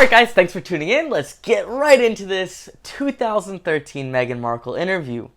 Alright guys, thanks for tuning in. Let's get right into this 2013 Meghan Markle interview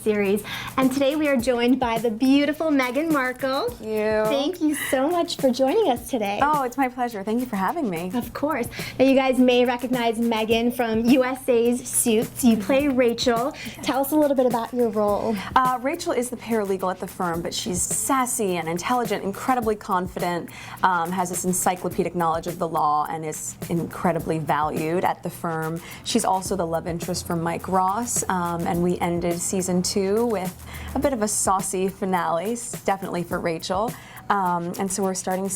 series, and today we are joined by the beautiful Meghan Markle. Thank you. Thank you so much for joining us today. Oh, it's my pleasure. Thank you for having me. Of course. Now you guys may recognize Meghan from USA's Suits. You play Rachel. Tell us a little bit about your role. Rachel is the paralegal at the firm, but she's sassy and intelligent, incredibly confident, has this encyclopedic knowledge of the law, and is incredibly valued at the firm. She's also the love interest for Mike Ross, and we ended season 2 with a bit of a saucy finale, definitely for Rachel. And so we're starting.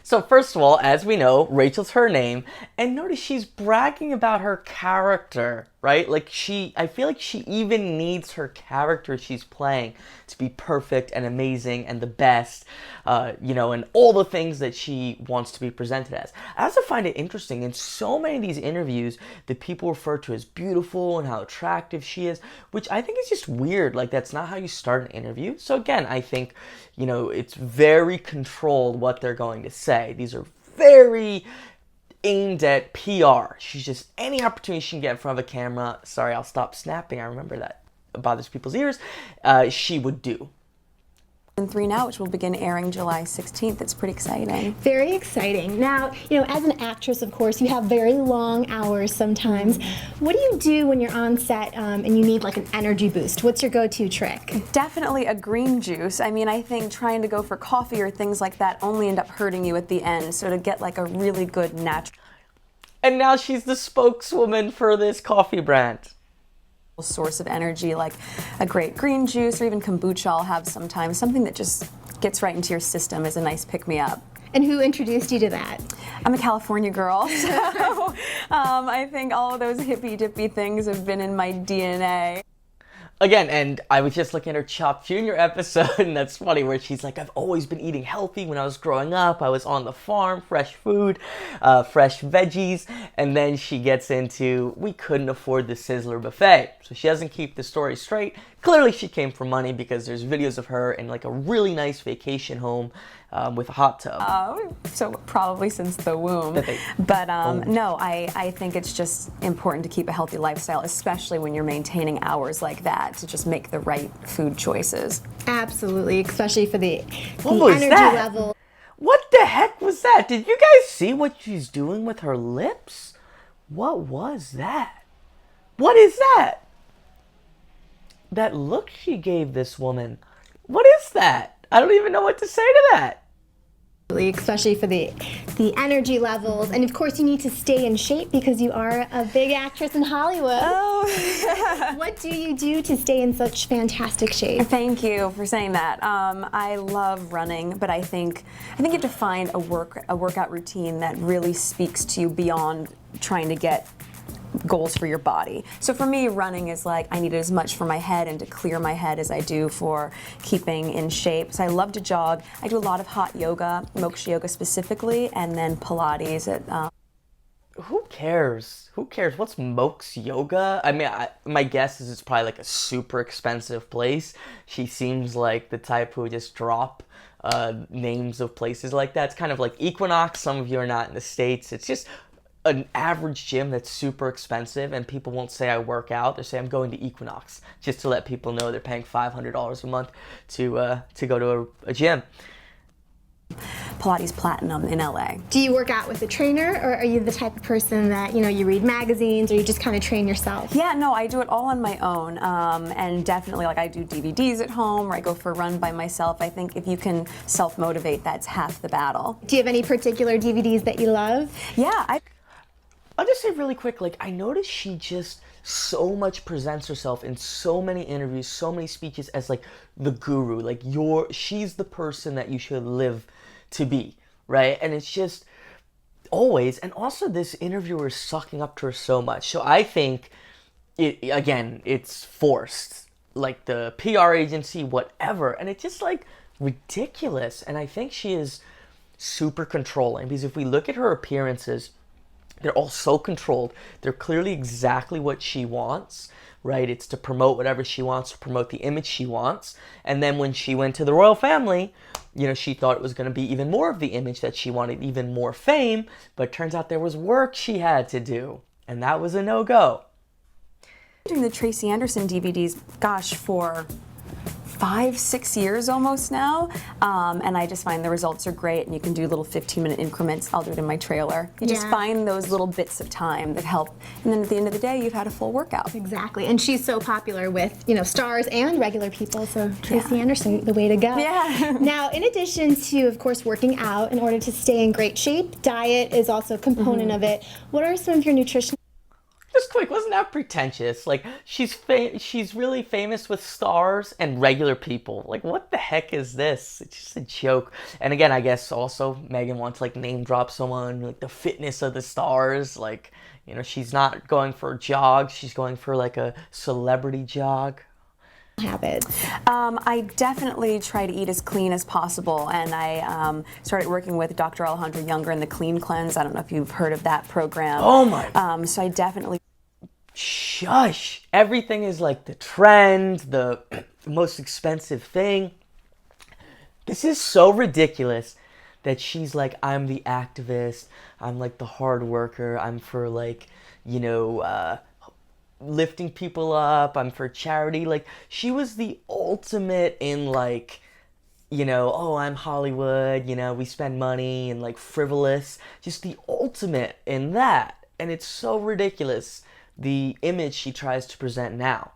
So first of all, as we know, Rachel's her name, and notice she's bragging about her character, right? Like I feel like she even needs her character she's playing to be perfect and amazing and the best, and all the things that she wants to be presented as. I also find it interesting, in so many of these interviews, that people refer to as beautiful and how attractive she is, which I think is just weird. Like, that's not how you start an interview. So again, I think, it's very controlled what they're going to say. These are very aimed at PR. She's just, any opportunity she can get in front of a camera, sorry, I'll stop snapping, I remember that bothers people's ears, she would do. 3 now, which will begin airing July 16th. It's pretty exciting. Very exciting. Now, as an actress, of course, you have very long hours sometimes. What do you do when you're on set and you need like an energy boost? What's your go-to trick? Definitely a green juice. I mean, I think trying to go for coffee or things like that only end up hurting you at the end. So to get like a really good natural. And now she's the spokeswoman for this coffee brand. Source of energy, like a great green juice or even kombucha I'll have sometimes. Something that just gets right into your system is a nice pick-me-up. And who introduced you to that? I'm a California girl, so I think all of those hippy-dippy things have been in my DNA. Again, and I was just looking at her Chopped Jr. episode, and that's funny, where she's like, I've always been eating healthy. When I was growing up, I was on the farm, fresh food, fresh veggies, and then she gets into, we couldn't afford the Sizzler buffet. So she doesn't keep the story straight. Clearly she came for money, because there's videos of her in like a really nice vacation home with a hot tub. So probably since the womb. But no, I think it's just important to keep a healthy lifestyle, especially when you're maintaining hours like that, to just make the right food choices. Absolutely, especially for the energy level. What the heck was that? Did you guys see what she's doing with her lips? What was that? What is that? That look she gave this woman. What is that? I don't even know what to say to that. Especially for the energy levels, and of course you need to stay in shape because you are a big actress in Hollywood. Oh. What do you do to stay in such fantastic shape? Thank you for saying that. I love running, but I think you have to find a workout routine that really speaks to you beyond trying to get goals for your body. So for me, running is like, I need it as much for my head and to clear my head as I do for keeping in shape. So I love to jog. I do a lot of hot yoga, moksha yoga specifically, and then Pilates. Who cares? Who cares? What's moksha yoga? I mean, my guess is it's probably like a super expensive place. She seems like the type who would just drop names of places like that. It's kind of like Equinox. Some of you are not in the States. It's just an average gym that's super expensive, and people won't say I work out. They say I'm going to Equinox, just to let people know they're paying $500 a month to go to a gym. Pilates Platinum in LA. Do you work out with a trainer, or are you the type of person that, you read magazines, or you just kind of train yourself? Yeah, no, I do it all on my own, and definitely, like, I do DVDs at home, or I go for a run by myself. I think if you can self-motivate, that's half the battle. Do you have any particular DVDs that you love? Yeah, I'll just say really quick, like, I noticed she just so much presents herself in so many interviews, so many speeches as like the guru, like she's the person that you should live to be, right? And it's just always, and also this interviewer is sucking up to her so much. So I think, it's forced, like the PR agency, whatever, and it's just like ridiculous. And I think she is super controlling, because if we look at her appearances, they're all so controlled. They're clearly exactly what she wants, right? It's to promote whatever she wants, to promote the image she wants. And then when she went to the royal family, She thought it was going to be even more of the image that she wanted, even more fame, but it turns out there was work she had to do, and that was a no-go. Doing the Tracy Anderson DVDs, gosh, for 5-6 years almost now, and I just find the results are great, and you can do little 15-minute increments. I'll do it in my trailer. You just find those little bits of time that help, and then at the end of the day, you've had a full workout. Exactly, and she's so popular with stars and regular people, so Tracy Anderson, the way to go. Yeah. Now, in addition to, of course, working out in order to stay in great shape, diet is also a component of it. What are some of your nutrition? Just quick, wasn't that pretentious? Like, she's really famous with stars and regular people. Like, what the heck is this? It's just a joke. And again, I guess also Meghan wants to, like, name drop someone, like, the fitness of the stars. Like, she's not going for a jog. She's going for, like, a celebrity jog. Habits? I definitely try to eat as clean as possible, and I started working with Dr. Alejandro Younger in the Clean Cleanse. I don't know if you've heard of that program. Oh my! So I definitely... Shush! Everything is like the trend, the most expensive thing. This is so ridiculous that she's like, I'm the activist, I'm like the hard worker, I'm for like, lifting people up, I'm for charity. Like, she was the ultimate in like, oh, I'm Hollywood, we spend money, and like frivolous, just the ultimate in that. And it's so ridiculous, the image she tries to present now.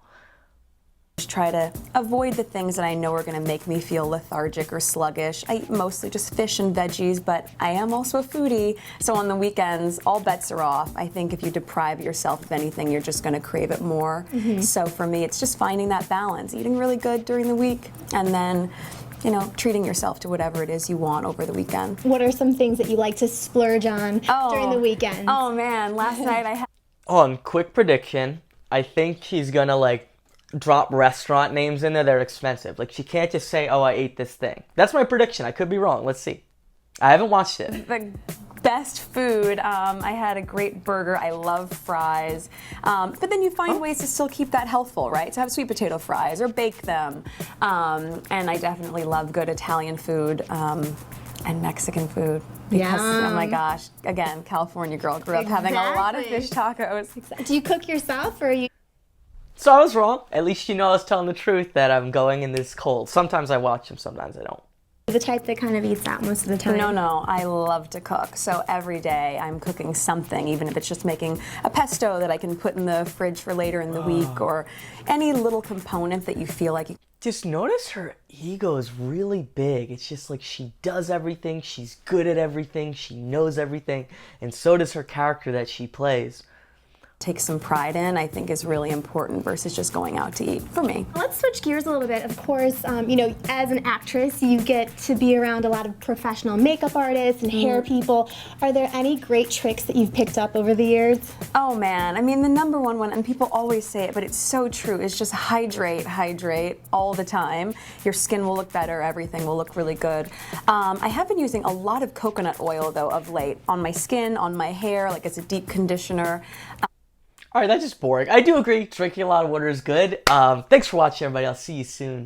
Just try to avoid the things that I know are going to make me feel lethargic or sluggish. I eat mostly just fish and veggies, but I am also a foodie, so on the weekends, all bets are off. I think if you deprive yourself of anything, you're just going to crave it more. So for me, it's just finding that balance, eating really good during the week, and then treating yourself to whatever it is you want over the weekend. What are some things that you like to splurge on during the weekend? Oh man, last night I had... On quick prediction, I think she's gonna like drop restaurant names in there that are expensive. Like, she can't just say, oh, I ate this thing. That's my prediction. I could be wrong. Let's see. I haven't watched it. The best food. I had a great burger. I love fries. But then you find ways to still keep that healthful, right? To have sweet potato fries or bake them. And I definitely love good Italian food and Mexican food. Because, oh my gosh, again, California girl, grew up having a lot of fish tacos. Do you cook yourself, or are you... So I was wrong. At least I was telling the truth that I'm going in this cold. Sometimes I watch them, sometimes I don't. The type that kind of eats out most of the time? No, I love to cook. So every day I'm cooking something, even if it's just making a pesto that I can put in the fridge for later in the week, or any little component that you feel like you... Just notice her ego is really big. It's just like she does everything, she's good at everything, she knows everything, and so does her character that she plays. Take some pride in, I think, is really important versus just going out to eat, for me. Let's switch gears a little bit. Of course, as an actress, you get to be around a lot of professional makeup artists and hair people. Are there any great tricks that you've picked up over the years? Oh man, I mean, the number one, and people always say it, but it's so true, is just hydrate all the time. Your skin will look better, everything will look really good. I have been using a lot of coconut oil, though, of late, on my skin, on my hair, like as a deep conditioner. All right, that's just boring. I do agree, drinking a lot of water is good. Thanks for watching, everybody. I'll see you soon.